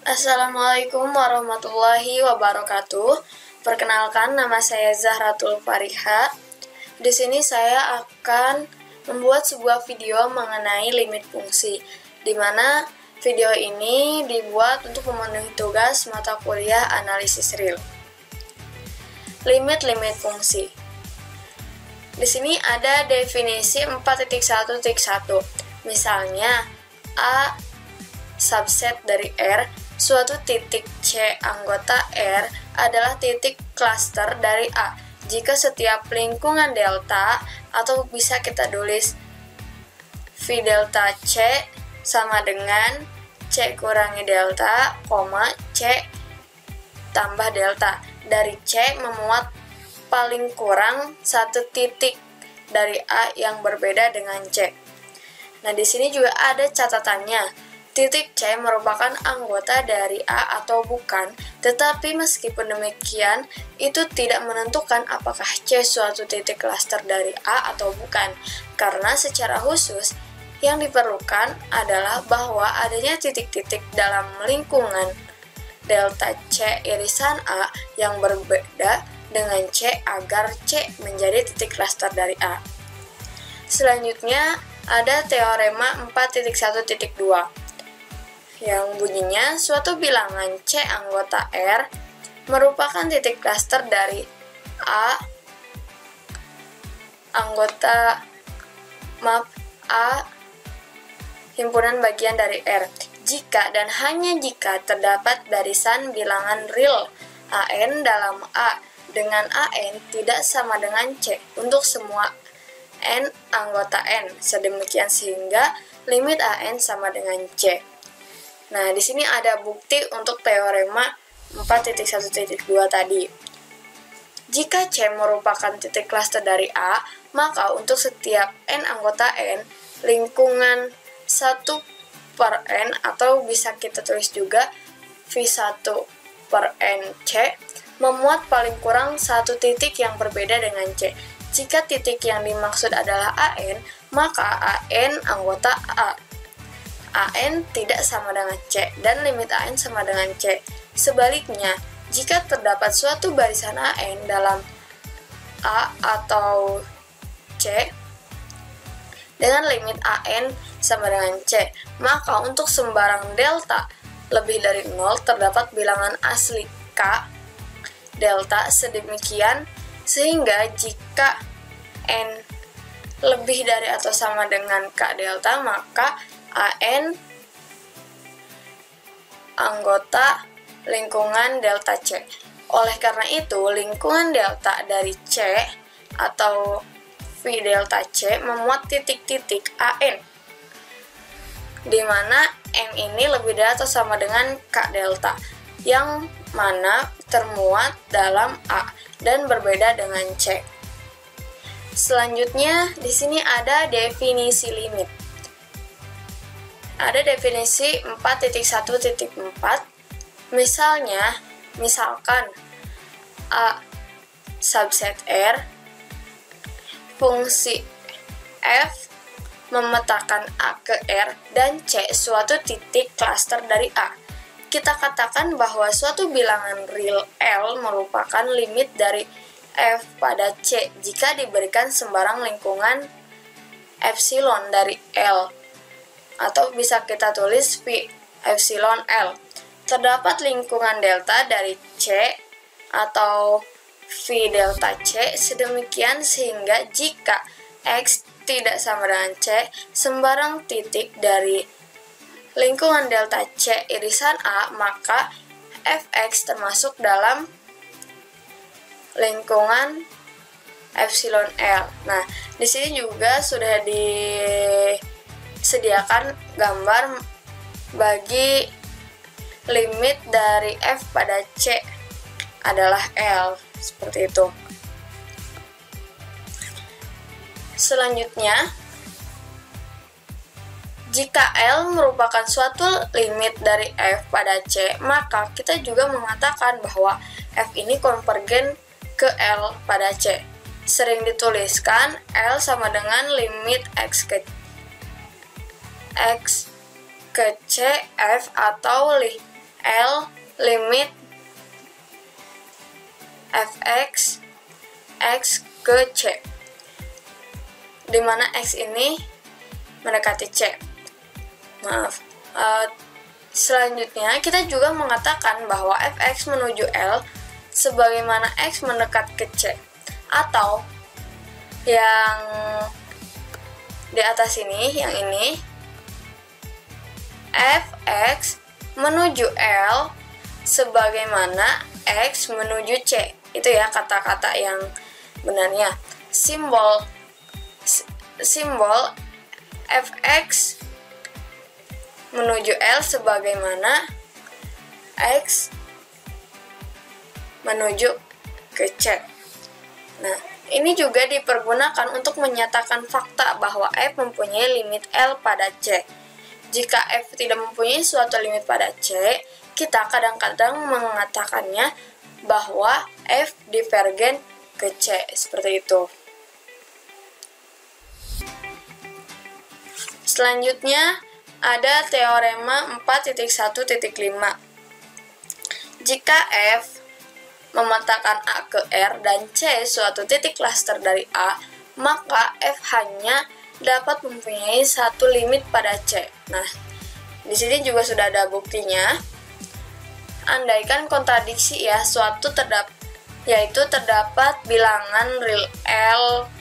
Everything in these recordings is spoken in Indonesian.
Assalamualaikum warahmatullahi wabarakatuh. Perkenalkan, nama saya Zahratul Fariha. Di sini saya akan membuat sebuah video mengenai limit fungsi, di mana video ini dibuat untuk memenuhi tugas mata kuliah analisis real. Limit fungsi. Di sini ada definisi 4.1.1. Misalnya, A subset dari R, suatu titik C anggota R adalah titik klaster dari A jika setiap lingkungan delta, atau bisa kita tulis V delta C sama dengan C kurangi delta, C tambah delta. Dari C memuat paling kurang satu titik dari A yang berbeda dengan C. Nah, di sini juga ada catatannya. Titik C merupakan anggota dari A atau bukan, tetapi meskipun demikian, itu tidak menentukan apakah C suatu titik klaster dari A atau bukan, karena secara khusus, yang diperlukan adalah bahwa adanya titik-titik dalam lingkungan delta C irisan A yang berbeda dengan C agar C menjadi titik klaster dari A. Selanjutnya, ada teorema 4.1.2. yang bunyinya suatu bilangan C anggota R merupakan titik klaster dari A himpunan bagian dari R jika dan hanya jika terdapat barisan bilangan real AN dalam A dengan AN tidak sama dengan C untuk semua N anggota N, sedemikian sehingga limit AN sama dengan C. Nah, di sini ada bukti untuk teorema 4.1.2 tadi. Jika C merupakan titik klaster dari A, maka untuk setiap N anggota N, lingkungan 1 per N, atau bisa kita tulis juga V1 per N C, memuat paling kurang satu titik yang berbeda dengan C. Jika titik yang dimaksud adalah AN, maka AN anggota A. AN tidak sama dengan C, dan limit AN sama dengan C. Sebaliknya, jika terdapat suatu barisan AN dalam A atau C, dengan limit AN sama dengan C, maka untuk sembarang delta lebih dari 0 terdapat bilangan asli K delta sedemikian, sehingga jika N lebih dari atau sama dengan K delta, maka AN anggota lingkungan delta C. Oleh karena itu, lingkungan delta dari C atau V delta C memuat titik-titik AN, di mana N ini lebih dari atau sama dengan K delta, yang mana termuat dalam A dan berbeda dengan C. Selanjutnya, di sini ada definisi limit. Ada definisi 4.1.4. Misalkan A subset R, fungsi F memetakan A ke R dan C suatu titik klaster dari A. Kita katakan bahwa suatu bilangan real L merupakan limit dari F pada C jika diberikan sembarang lingkungan epsilon dari L, atau bisa kita tulis V epsilon L. Terdapat lingkungan delta dari C atau V delta C sedemikian sehingga jika X tidak sama dengan C, sembarang titik dari lingkungan delta C irisan A, maka Fx termasuk dalam lingkungan epsilon L. Nah, di sini juga sudah disediakan gambar bagi limit dari F pada C adalah L, seperti itu. Selanjutnya, jika L merupakan suatu limit dari F pada C, maka kita juga mengatakan bahwa F ini konvergen ke L pada C. Sering dituliskan L sama dengan limit X ke C, F, atau L limit fx x ke C, di mana x ini mendekati C. Maaf. Selanjutnya kita juga mengatakan bahwa fx menuju L sebagaimana x mendekat ke C, atau yang di atas ini, yang ini, fx menuju L sebagaimana x menuju C. Itu ya kata-kata yang benarnya. Simbol fx menuju L sebagaimana x menuju ke C. Nah, ini juga dipergunakan untuk menyatakan fakta bahwa f mempunyai limit L pada C. Jika f tidak mempunyai suatu limit pada C, kita kadang-kadang mengatakannya bahwa f divergen ke C, seperti itu. Selanjutnya ada teorema 4.1.5. Jika f memetakan A ke R dan C suatu titik klaster dari A, maka f hanya dapat mempunyai satu limit pada C. Nah, di sini juga sudah ada buktinya. Andaikan kontradiksi ya, yaitu terdapat bilangan real L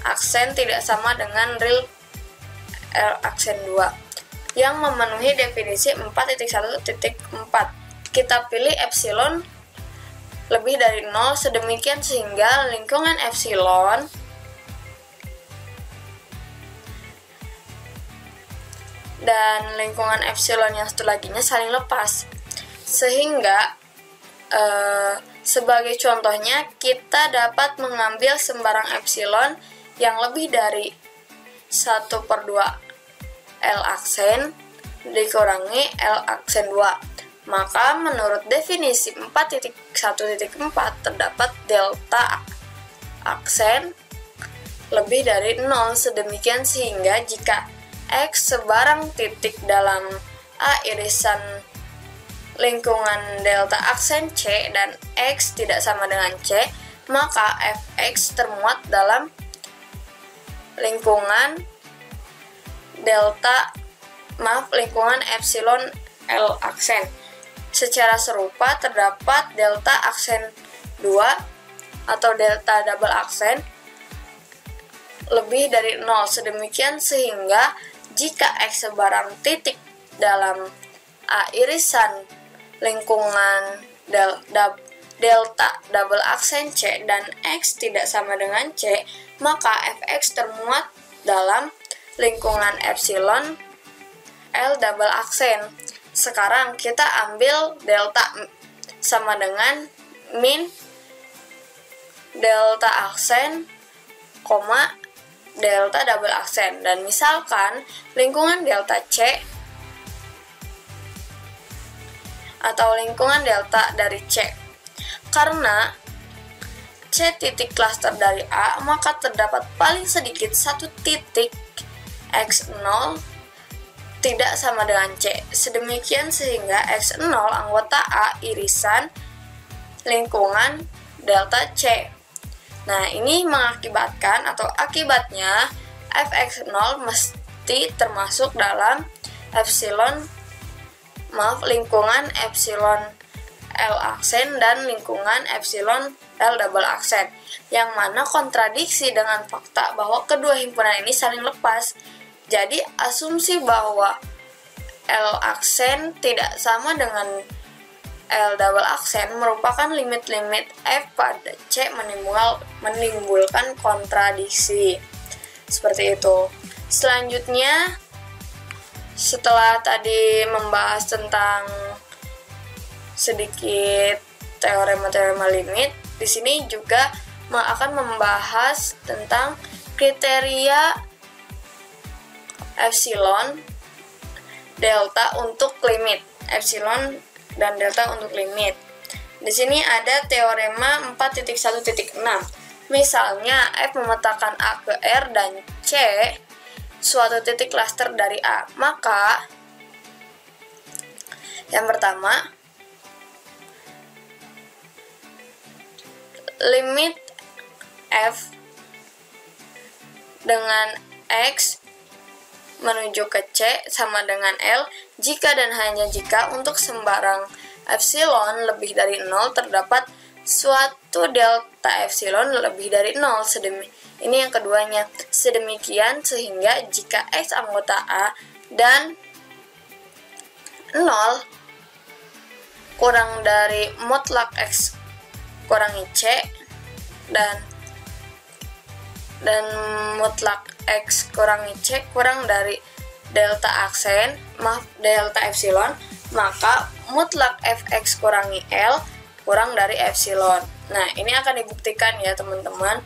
aksen tidak sama dengan real L aksen 2 yang memenuhi definisi 4.1.4. Kita pilih epsilon lebih dari 0 sedemikian sehingga lingkungan epsilon dan lingkungan epsilon yang satu laginya saling lepas. Sehingga sebagai contohnya kita dapat mengambil sembarang epsilon yang lebih dari 1/2 L aksen dikurangi L aksen 2. Maka menurut definisi 4.1.4 terdapat delta aksen lebih dari 0 sedemikian sehingga jika x sebarang titik dalam A irisan lingkungan delta aksen C dan x tidak sama dengan C, maka fx termuat dalam lingkungan lingkungan epsilon L aksen. Secara serupa terdapat delta aksen 2 atau delta double aksen lebih dari 0 sedemikian sehingga jika x sebarang titik dalam A irisan lingkungan delta double aksen C dan x tidak sama dengan C, maka fx termuat dalam lingkungan epsilon L double aksen. Sekarang kita ambil delta sama dengan min delta aksen, delta double aksen. Dan misalkan lingkungan delta C atau lingkungan delta dari C. Karena C titik klaster dari A, maka terdapat paling sedikit satu titik x0 tidak sama dengan C. Sedemikian sehingga x0 anggota A irisan lingkungan delta C. Nah, ini mengakibatkan atau akibatnya fx0 mesti termasuk dalam lingkungan epsilon L aksen dan lingkungan epsilon L double aksen, yang mana kontradiksi dengan fakta bahwa kedua himpunan ini saling lepas. Jadi asumsi bahwa L aksen tidak sama dengan L double aksen merupakan limit-limit f pada C menimbulkan kontradiksi. Seperti itu. Selanjutnya, setelah tadi membahas tentang sedikit teorema-teorema limit, di sini juga akan membahas tentang kriteria epsilon delta untuk limit. Epsilon dan delta untuk limit. Di sini ada teorema 4.1.6. Misalnya f memetakan A ke R dan C suatu titik klaster dari A, maka Yang pertama, limit f dengan x menuju ke c sama dengan L jika dan hanya jika untuk sembarang epsilon lebih dari 0 terdapat suatu delta epsilon lebih dari 0. Ini yang keduanya. Sedemikian sehingga jika x anggota A dan 0 kurang dari mutlak x kurangi c dan mutlak x kurangi c kurang dari delta epsilon, maka mutlak fx kurangi L kurang dari epsilon. Nah, ini akan dibuktikan ya teman-teman.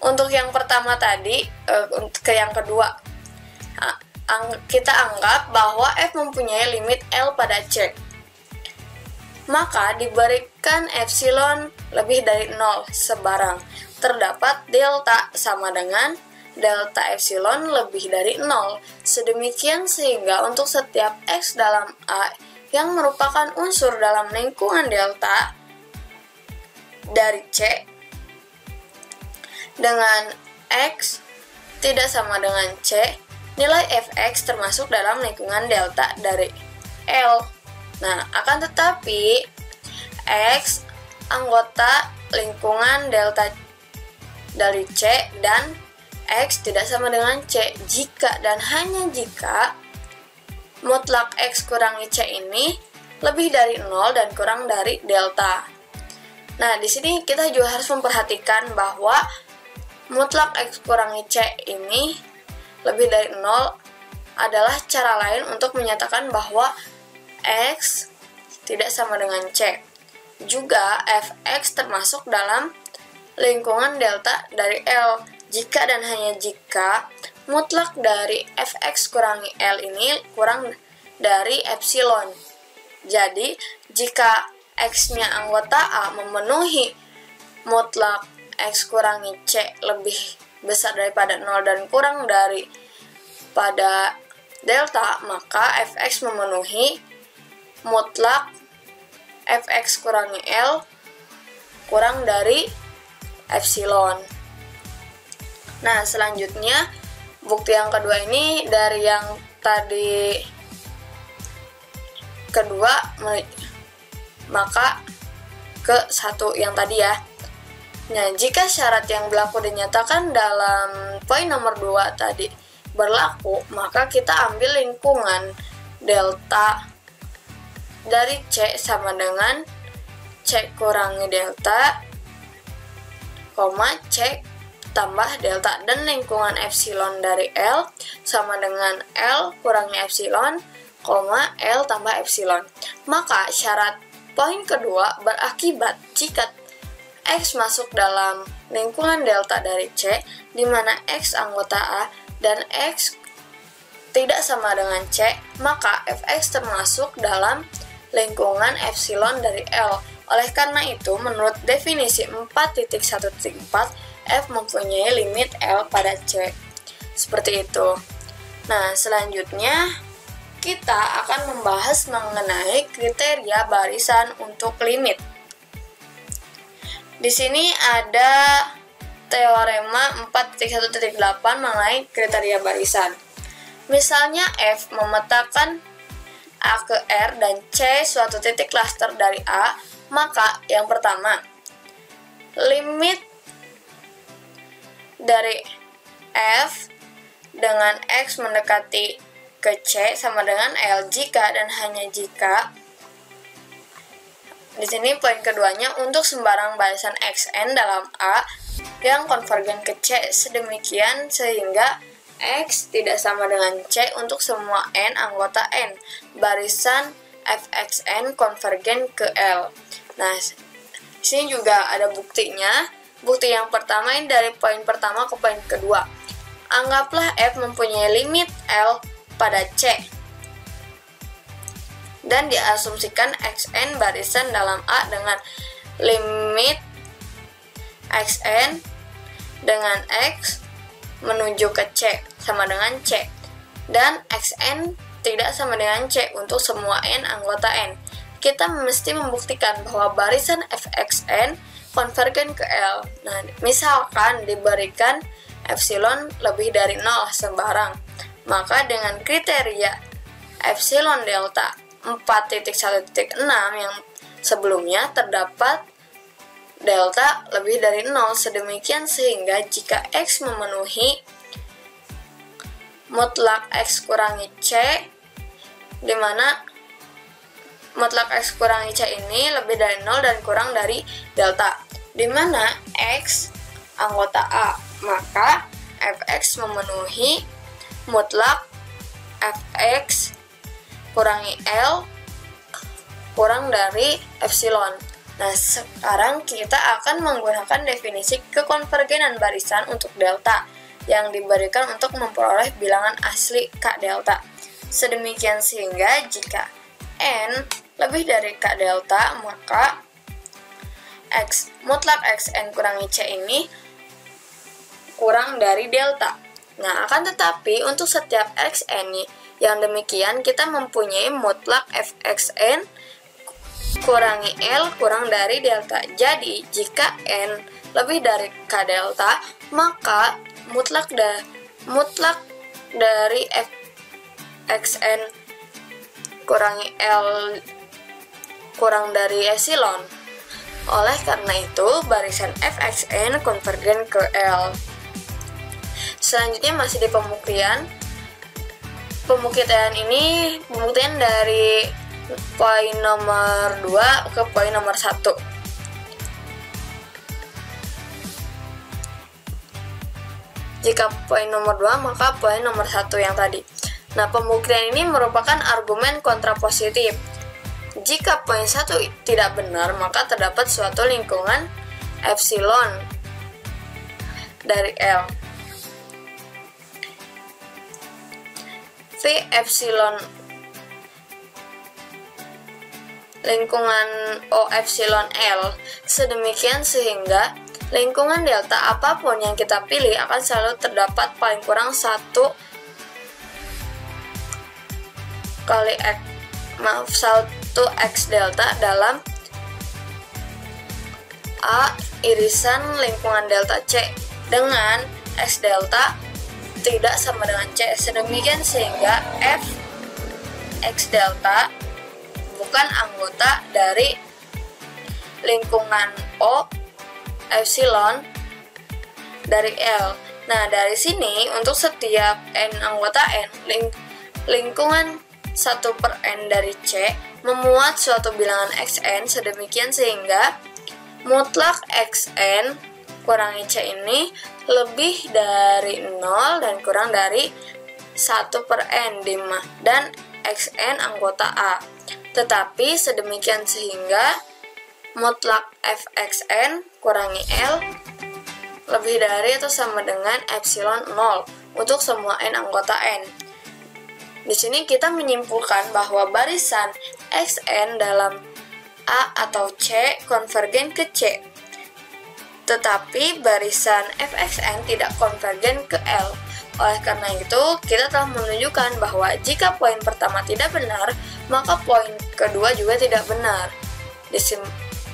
Untuk yang pertama tadi, ke yang kedua, kita anggap bahwa f mempunyai limit L pada c. Maka diberikan epsilon lebih dari 0 sebarang terdapat delta sama dengan delta epsilon lebih dari 0. Sedemikian sehingga untuk setiap x dalam A yang merupakan unsur dalam lingkungan delta dari C dengan x tidak sama dengan C, nilai fx termasuk dalam lingkungan delta dari L. Nah, akan tetapi x anggota lingkungan delta dari C dan x tidak sama dengan C jika dan hanya jika mutlak x kurangi C ini lebih dari 0 dan kurang dari delta. Nah, di sini kita juga harus memperhatikan bahwa mutlak x kurangi C ini lebih dari 0 adalah cara lain untuk menyatakan bahwa x tidak sama dengan C. Juga fx termasuk dalam lingkungan delta dari L jika dan hanya jika mutlak dari fx kurangi L ini kurang dari epsilon. Jadi, jika x-nya anggota A memenuhi mutlak x kurangi C lebih besar daripada 0 dan kurang dari pada delta, maka fx memenuhi mutlak fx kurangi L kurang dari epsilon. Nah, selanjutnya bukti yang kedua ini dari yang tadi kedua maka ke satu yang tadi ya. Nah, jika syarat yang berlaku dinyatakan dalam poin nomor 2 tadi berlaku, maka kita ambil lingkungan delta dari C sama dengan C kurangi delta, C tambah delta, dan lingkungan epsilon dari L sama dengan L kurangi epsilon, L tambah epsilon. Maka syarat poin kedua berakibat jika x masuk dalam lingkungan delta dari C, di mana x anggota A dan x tidak sama dengan C, maka fx termasuk dalam lingkungan epsilon dari L. Oleh karena itu, menurut definisi 4.1.4, f mempunyai limit L pada C. Seperti itu. Nah, selanjutnya kita akan membahas mengenai kriteria barisan untuk limit. Di sini ada teorema 4.1.8 mengenai kriteria barisan. Misalnya f memetakan A ke R dan C suatu titik klaster dari A, maka yang pertama, limit dari f dengan x mendekati ke C sama dengan L jika dan hanya jika, di sini poin keduanya, untuk sembarang barisan xn dalam A yang konvergen ke C sedemikian sehingga x tidak sama dengan C untuk semua n anggota n barisan fxn konvergen ke L. Nah, di sini juga ada buktinya. Bukti yang pertama ini dari poin pertama ke poin kedua. Anggaplah f mempunyai limit L pada C dan diasumsikan xn barisan dalam A dengan limit xn dengan x menuju ke C sama dengan C, dan xn tidak sama dengan C untuk semua N anggota N. Kita mesti membuktikan bahwa barisan Fxn konvergen ke L. Nah, misalkan diberikan epsilon lebih dari 0 sembarang, maka dengan kriteria epsilon delta 4.1.6 yang sebelumnya terdapat delta lebih dari 0, sedemikian sehingga jika X memenuhi mutlak X kurangi C, di mana mutlak X kurangi C ini lebih dari 0 dan kurang dari delta, di mana X anggota A, maka Fx memenuhi mutlak Fx kurangi L kurang dari epsilon. Nah, sekarang kita akan menggunakan definisi kekonvergenan barisan untuk delta yang diberikan untuk memperoleh bilangan asli K delta. Sedemikian sehingga jika N lebih dari K delta, maka mutlak Xn kurangi C ini kurang dari delta. Nah, akan tetapi untuk setiap Xn yang demikian kita mempunyai mutlak Fxn kurangi L kurang dari delta. Jadi, jika N lebih dari K delta, maka mutlak dari Fxn kurangi L kurang dari epsilon. Oleh karena itu, barisan Fxn konvergen ke L. Selanjutnya masih di pembuktian. Pembuktian dari poin nomor 2 ke poin nomor 1. Jika poin nomor 2, maka poin nomor 1 yang tadi. Nah, pembuktian ini merupakan argumen kontrapositif. Jika poin 1 tidak benar, maka terdapat suatu lingkungan epsilon dari L. V epsilon lingkungan O epsilon L, sedemikian sehingga lingkungan delta apapun yang kita pilih akan selalu terdapat paling kurang 1 X delta dalam A irisan lingkungan delta C dengan X delta tidak sama dengan C, sedemikian sehingga F X delta bukan anggota dari lingkungan O epsilon dari L. Nah, dari sini untuk setiap N anggota N, lingkungan 1/N dari C memuat suatu bilangan Xn, sedemikian sehingga mutlak Xn kurangi C ini lebih dari 0 dan kurang dari 1/N dan Xn anggota A. Tetapi sedemikian sehingga mutlak Fxn kurangi L lebih dari atau sama dengan epsilon 0 untuk semua N anggota N. Di sini kita menyimpulkan bahwa barisan Xn dalam A atau C konvergen ke C. Tetapi barisan Fxn tidak konvergen ke L. Oleh karena itu, kita telah menunjukkan bahwa jika poin pertama tidak benar, maka poin kedua juga tidak benar.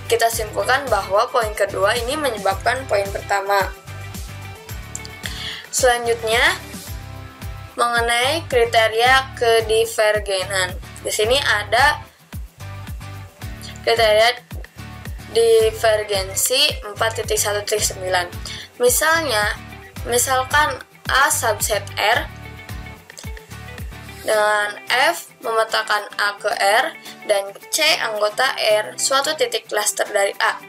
Kita simpulkan bahwa poin kedua ini menyebabkan poin pertama. Selanjutnya, mengenai kriteria kedivergenan. Di sini ada kriteria divergensi 4.1.9. Misalkan A subset R dengan F memetakan A ke R dan C anggota R suatu titik klaster dari A.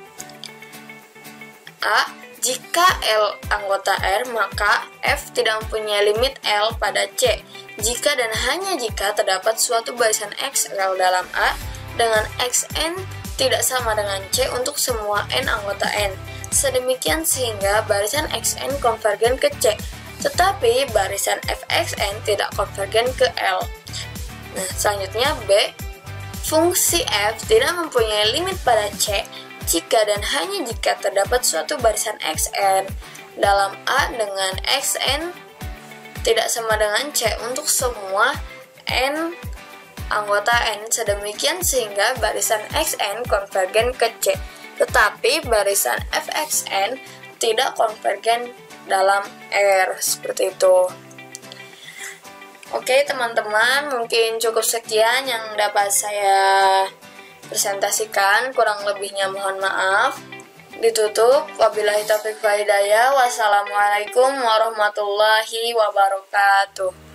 Jika L anggota R, maka F tidak mempunyai limit L pada C. Jika dan hanya jika terdapat suatu barisan XL dalam A dengan Xn tidak sama dengan C untuk semua N anggota N. Sedemikian sehingga barisan Xn konvergen ke C, tetapi barisan Fxn tidak konvergen ke L. Nah, selanjutnya B. Fungsi F tidak mempunyai limit pada C jika dan hanya jika terdapat suatu barisan Xn dalam A dengan Xn tidak sama dengan C untuk semua N anggota N sedemikian sehingga barisan XN konvergen ke C, tetapi barisan FXN tidak konvergen dalam R, seperti itu. Oke teman-teman, mungkin cukup sekian yang dapat saya presentasikan, kurang lebihnya mohon maaf. Ditutup, wabillahi taufiq wal hidayah. Wassalamualaikum warahmatullahi wabarakatuh.